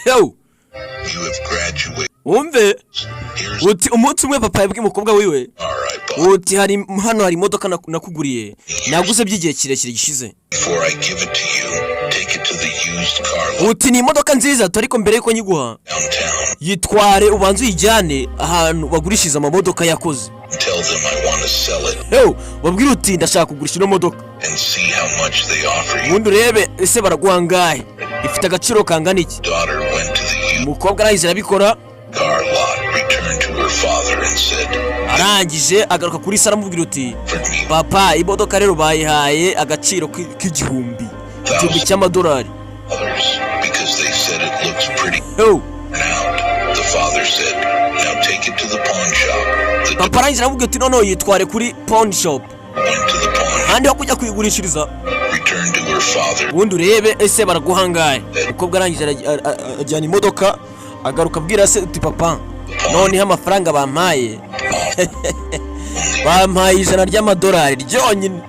Yo, umve uti umunsi umwe papa yabwiye umukobwa wiwe uti hano hari imodoka nakuguriye naguze by'igihe kirekire gishize. Uti ni imodoka nziza ariko mbere yuko nyiguha yitware ubanze uyijyane ahantu bagurishiriza amamodoka yakoze. Yo, wabwira uti ndashaka kugurisha ino modoka ubundi urebe ese baraguhangaye ifite agaciro kangana iki. Umukobwa arahise arabikora arangije agaruka kuri se aramubwira uti papa imodoka rero bayihaye agaciro k'igihumbi cy'amadolari. Papa arangije aramubwira uti noneho yitware kuri pawn shop ahandi ho kujya kuyigurishiriza ubundi urebe ese baraguhangaye. Umukobwa arangije ajyana imodoka agaruka abwira se uti papa noneho amafaranga bampaye bampaye $100 ryonyine.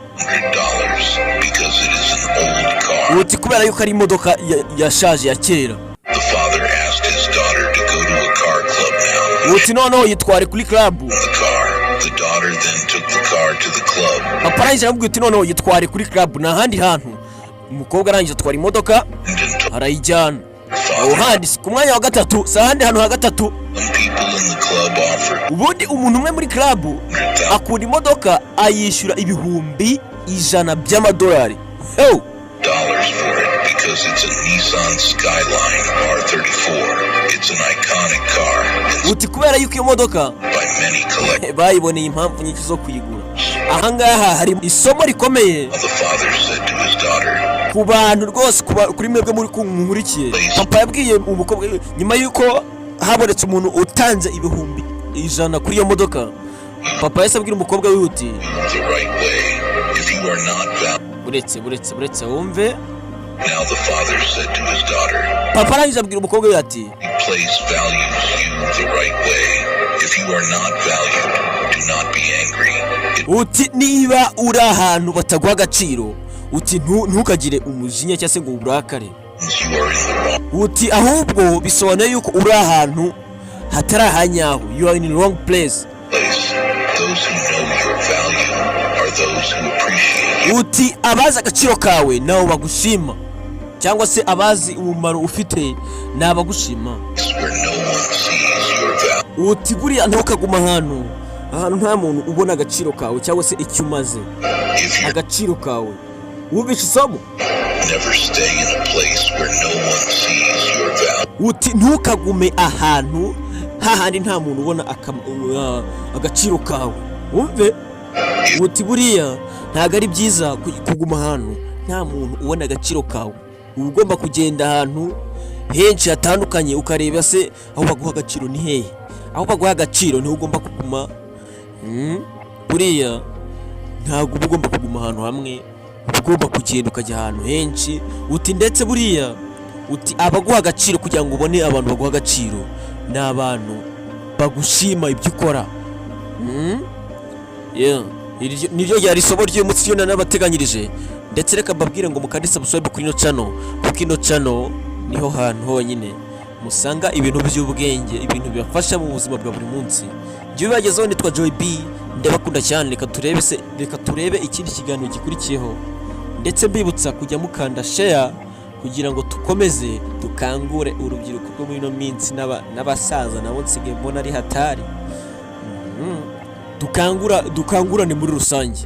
Uti kubera yuko ari imodoka yashaje ya kera. Uti noneho yitware kuri club. Papa arangije aramubwira uti noneho yitware kuri club n'ahandi hantu. Umukobwa arangije atwara imodoka arayijyana aho handi ku mwanya wa gatatu sahandi hano ha gatatu. Ubundi umuntu umwe muri club akunda imodoka ayishyura ibihumbi $100 by'amadolari. Yo, because it's a Nissan Skyline R34. It's an iconic car. Uti kubera yuko iyo modoka bayiboneye impamvu nyinshi zo kuyigura. Ahangaha hari isomo rikomeye ku bantu rwose kuri mwebwe muri kunkurikiye. Papa yabwiye umukobwa nyuma yuko habonetse umuntu utanze ibihumbi $100 kuri iyo modoka. Papa yese abwira umukobwa wiwe uti buretse wumve. Now the father said to his daughter, Papa arangije abwira umukobwa we ati place values you the right way. If you are not valued, do not be angry. Uti niba uri ahantu bataguha agaciro uti ntukagire umujinya cyangwa se ngo uburakare. Uti ahubwo bisobanuye yuko uri ahantu hatari ahanyaho. You are in the wrong place. Those who know your value are those who appreciate you. Uti abazi agaciro kawe nabo bagushima cyangwa se abazi umumaro ufite nabagushima. Uti buriya ntukaguma ahantu nta muntu ubona agaciro kawe cyangwa se icyo umaze agaciro kawe. Wumvishe isomo? Never stay in a place where no one sees your value. Uti ntukagume ahantu hahandi nta muntu ubona agaciro kawe. Wumve? Uti buriya ntago ari byiza kuguma ahantu nta muntu ubona agaciro kawe. Ugomba kugenda ahantu henshi hatandukanye ukareba se aho baguha agaciro ni hehe. Aho baguha agaciro niho ugomba kuguma. Buriya ntago ugomba kuguma ahantu hamwe, ugomba kugenda ukajya ahantu henshi. Uti ndetse buriya uti abaguha agaciro kugira ngo ubone abantu baguha agaciro ni abantu bagushima ibyo ukora. Niryo ryari isomo ry'umunsi yo nabateganyirije. Ndetse reka mbabwire ngo mukande subscribe kuri ino channel kuko ino channel niho hantu honyine musanga ibintu by'ubwenge, ibintu bibafasha mu buzima bwa buri munsi. Jye bibagezeho nitwa Joy B, ndabakunda cyane. Reka turebe ikindi kiganiro gikurikiyeho, ndetse mbibutsa kujya mukanda share kugira ngo tukomeze dukangure urubyiruko rwo muri ino minsi n'abasaza nabo nsigaye mbona ari hatari. Dukangurane muri rusange.